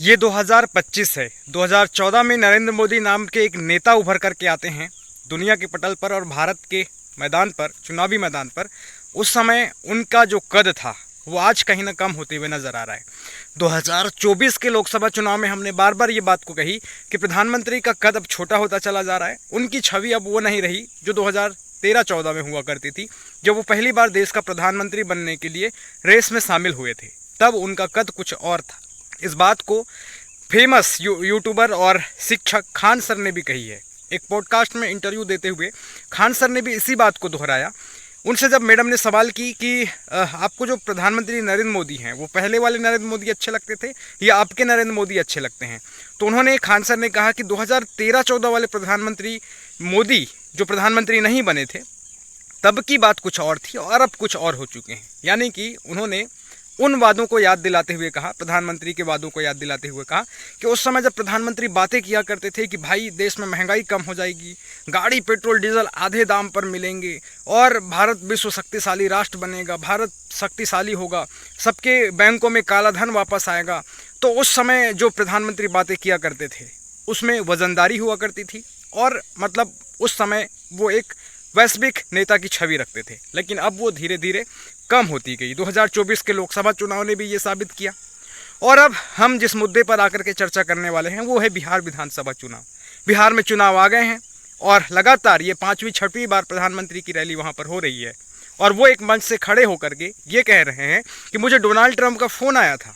ये 2025 है। 2014 में नरेंद्र मोदी नाम के एक नेता उभर करके आते हैं दुनिया के पटल पर और भारत के मैदान पर, चुनावी मैदान पर। उस समय उनका जो कद था वो आज कहीं ना कम होते हुए नजर आ रहा है। 2024 के लोकसभा चुनाव में हमने बार बार ये बात को कही कि प्रधानमंत्री का कद अब छोटा होता चला जा रहा है। उनकी छवि अब वो नहीं रही जो 2013-14 में हुआ करती थी, जब वो पहली बार देश का प्रधानमंत्री बनने के लिए रेस में शामिल हुए थे। तब उनका कद कुछ और था। इस बात को फेमस यूट्यूबर और शिक्षक खान सर ने भी कही है। एक पॉडकास्ट में इंटरव्यू देते हुए खान सर ने भी इसी बात को दोहराया। उनसे जब मैडम ने सवाल की कि आपको जो प्रधानमंत्री नरेंद्र मोदी हैं वो पहले वाले नरेंद्र मोदी अच्छे लगते थे या आपके नरेंद्र मोदी अच्छे लगते हैं, तो उन्होंने, खान सर ने कहा कि 2013-14 वाले प्रधानमंत्री मोदी जो प्रधानमंत्री नहीं बने थे तब की बात कुछ और थी और अब कुछ और हो चुके हैं। यानी कि उन्होंने उन वादों को याद दिलाते हुए कहा, प्रधानमंत्री के वादों को याद दिलाते हुए कहा कि उस समय जब प्रधानमंत्री बातें किया करते थे कि भाई देश में महंगाई कम हो जाएगी, गाड़ी पेट्रोल डीजल आधे दाम पर मिलेंगे और भारत विश्व शक्तिशाली राष्ट्र बनेगा, भारत शक्तिशाली होगा, सबके बैंकों में काला धन वापस आएगा। तो उस समय जो प्रधानमंत्री बातें किया करते थे उसमें वजनदारी हुआ करती थी और मतलब उस समय वो एक वैश्विक नेता की छवि रखते थे। लेकिन अब वो धीरे धीरे कम होती गई। 2024 के लोकसभा चुनाव ने भी ये साबित किया। और अब हम जिस मुद्दे पर आकर के चर्चा करने वाले हैं वो है बिहार विधानसभा चुनाव। बिहार में चुनाव आ गए हैं और लगातार ये 5वीं-6वीं बार प्रधानमंत्री की रैली वहाँ पर हो रही है। और वो एक मंच से खड़े होकर के ये कह रहे हैं कि मुझे डोनाल्ड ट्रंप का फ़ोन आया था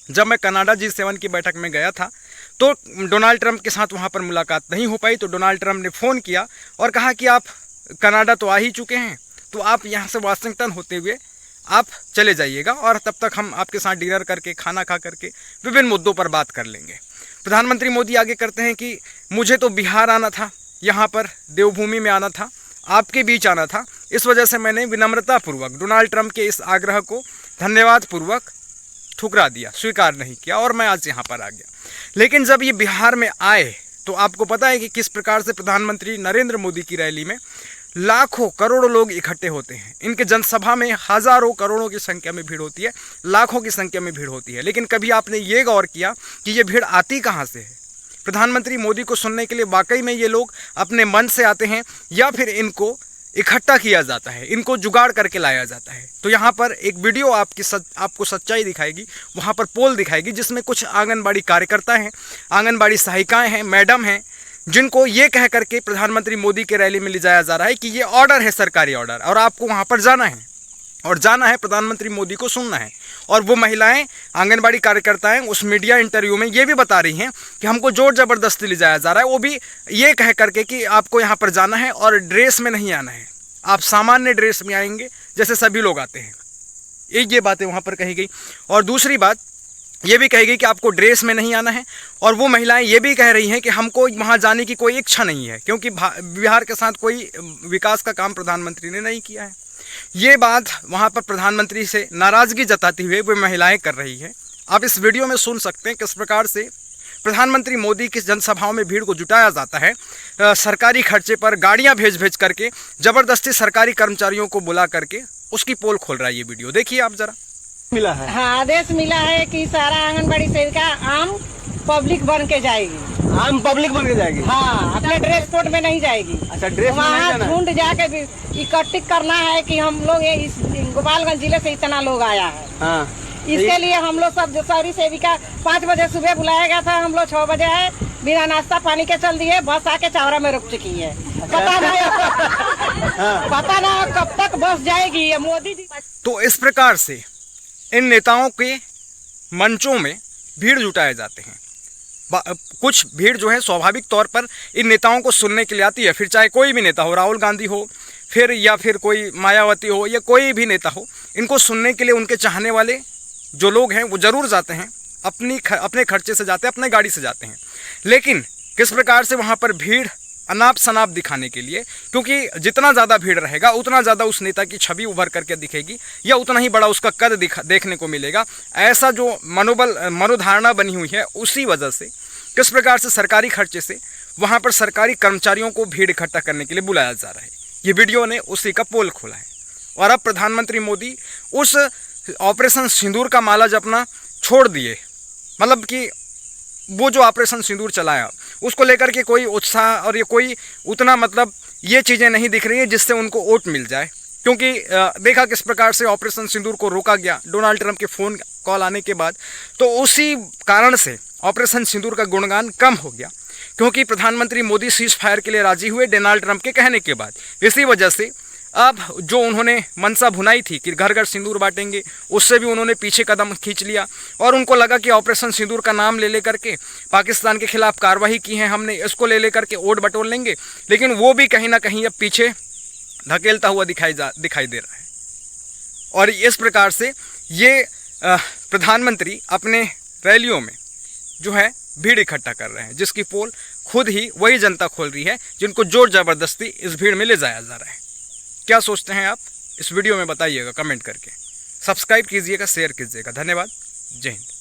जब मैं कनाडा G7 की बैठक में गया था, तो डोनाल्ड ट्रंप के साथ वहाँ पर मुलाकात नहीं हो पाई। तो डोनाल्ड ट्रंप ने फ़ोन किया और कहा कि आप कनाडा तो आ ही चुके हैं, तो आप यहाँ से वाशिंगटन होते हुए आप चले जाइएगा और तब तक हम आपके साथ डिनर करके, खाना खा करके विभिन्न मुद्दों पर बात कर लेंगे। प्रधानमंत्री मोदी आगे करते हैं कि मुझे तो बिहार आना था, यहाँ पर देवभूमि में आना था, आपके बीच आना था, इस वजह से मैंने विनम्रतापूर्वक डोनाल्ड ट्रंप के इस आग्रह को धन्यवाद पूर्वक ठुकरा दिया, स्वीकार नहीं किया और मैं आज यहाँ पर आ गया। लेकिन जब ये बिहार में आए तो आपको पता है कि किस प्रकार से प्रधानमंत्री नरेंद्र मोदी की रैली में लाखों करोड़ों लोग इकट्ठे होते हैं। इनके जनसभा में हजारों करोड़ों की संख्या में भीड़ होती है, लाखों की संख्या में भीड़ होती है। लेकिन कभी आपने ये गौर किया कि ये भीड़ आती कहाँ से है? प्रधानमंत्री मोदी को सुनने के लिए वाकई में ये लोग अपने मन से आते हैं या फिर इनको इकट्ठा किया जाता है, इनको जुगाड़ करके लाया जाता है? तो यहाँ पर एक वीडियो आपको सच्चाई दिखाएगी, वहाँ पर पोल दिखाएगी जिसमें कुछ आंगनबाड़ी कार्यकर्ता हैं, आंगनबाड़ी सहायिकाएँ हैं, मैडम हैं, जिनको ये कह करके प्रधानमंत्री मोदी के रैली में ले जाया जा रहा है कि ये ऑर्डर है, सरकारी ऑर्डर, और आपको वहाँ पर जाना है और जाना है प्रधानमंत्री मोदी को सुनना है। और वो महिलाएं, आंगनबाड़ी कार्यकर्ताएं उस मीडिया इंटरव्यू में ये भी बता रही हैं कि हमको जोर ज़बरदस्ती ले जाया जा रहा है, वो भी ये कह करके कि आपको यहाँ पर जाना है और ड्रेस में नहीं आना है, आप सामान्य ड्रेस में आएंगे जैसे सभी लोग आते हैं। ये बातें वहाँ पर कही गई। और दूसरी बात ये भी कही गई कि आपको ड्रेस में नहीं आना है। और वो महिलाएं ये भी कह रही हैं कि हमको वहाँ जाने की कोई इच्छा नहीं है, क्योंकि बिहार के साथ कोई विकास का काम प्रधानमंत्री ने नहीं किया है। ये बात वहाँ पर प्रधानमंत्री से नाराज़गी जताती हुए वो महिलाएं कर रही हैं। आप इस वीडियो में सुन सकते हैं किस प्रकार से प्रधानमंत्री मोदी की जनसभाओं में भीड़ को जुटाया जाता है। सरकारी खर्चे पर गाड़ियाँ भेज करके ज़बरदस्ती सरकारी कर्मचारियों को बुला करके उसकी पोल खोल रहा है। ये वीडियो देखिए आप ज़रा। मिला है, हाँ, आदेश मिला है कि सारा आंगनबाड़ी सेविका आम पब्लिक बन के जाएगी। आम पब्लिक बन के जाएगी? हाँ, अपने ड्रेस कोड में नहीं जाएगी। अच्छा, ड्रेस में नहीं वहाँ जाना है? ढूंढ जाके भी इकट्ठित करना है कि हम लोग ये इस गोपालगंज जिले से इतना लोग आया है। हाँ, इसके लिए हम लोग सब सारी सेविका 5 बजे सुबह बुलाया गया था, हम लोग 6 बजे आए, बिना नाश्ता पानी के चल दिए, बस आके चावरा में रुक चुकी है। पता ना कब तक बस जाएगी ये मोदी जी। तो इस प्रकार से इन नेताओं के मंचों में भीड़ जुटाए जाते हैं। कुछ भीड़ जो है स्वाभाविक तौर पर इन नेताओं को सुनने के लिए आती है, फिर चाहे कोई भी नेता हो, राहुल गांधी हो फिर या फिर कोई मायावती हो या कोई भी नेता हो, इनको सुनने के लिए उनके चाहने वाले जो लोग हैं वो ज़रूर जाते हैं, अपने खर्चे से जाते हैं, अपने गाड़ी से जाते हैं। लेकिन किस प्रकार से वहाँ पर भीड़ अनाप शनाप दिखाने के लिए, क्योंकि जितना ज़्यादा भीड़ रहेगा उतना ज़्यादा उस नेता की छवि उभर करके दिखेगी या उतना ही बड़ा उसका कद देखने को मिलेगा। ऐसा जो मनोधारणा बनी हुई है, उसी वजह से किस प्रकार से सरकारी खर्चे से वहाँ पर सरकारी कर्मचारियों को भीड़ इकट्ठा करने के लिए बुलाया जा रहा है। ये वीडियो ने उसी का पोल खोला है। और अब प्रधानमंत्री मोदी उस ऑपरेशन सिंदूर का माला जपना छोड़ दिए, मतलब कि वो जो ऑपरेशन सिंदूर चलाया उसको लेकर के कोई उत्साह और ये कोई उतना मतलब ये चीज़ें नहीं दिख रही हैं जिससे उनको वोट मिल जाए। क्योंकि देखा किस प्रकार से ऑपरेशन सिंदूर को रोका गया डोनाल्ड ट्रंप के फ़ोन कॉल आने के बाद, तो उसी कारण से ऑपरेशन सिंदूर का गुणगान कम हो गया, क्योंकि प्रधानमंत्री मोदी सीज फायर के लिए राजी हुए डोनाल्ड ट्रंप के कहने के बाद। इसी वजह से अब जो उन्होंने मनसा भुनाई थी कि घर घर सिंदूर बांटेंगे, उससे भी उन्होंने पीछे कदम खींच लिया और उनको लगा कि ऑपरेशन सिंदूर का नाम ले लेकर के पाकिस्तान के खिलाफ कार्रवाई की है हमने, इसको ले लेकर के वोट बटोर लेंगे। लेकिन वो भी कहीं ना कहीं अब पीछे धकेलता हुआ दिखाई दे रहा है। और इस प्रकार से ये प्रधानमंत्री अपने रैलियों में जो है भीड़ इकट्ठा कर रहे हैं, जिसकी पोल खुद ही वही जनता खोल रही है जिनको जोर जबरदस्ती इस भीड़ में ले जाया जा रहा है। क्या सोचते हैं आप, इस वीडियो में बताइएगा कमेंट करके। सब्सक्राइब कीजिएगा, शेयर कीजिएगा। धन्यवाद। जय हिंद।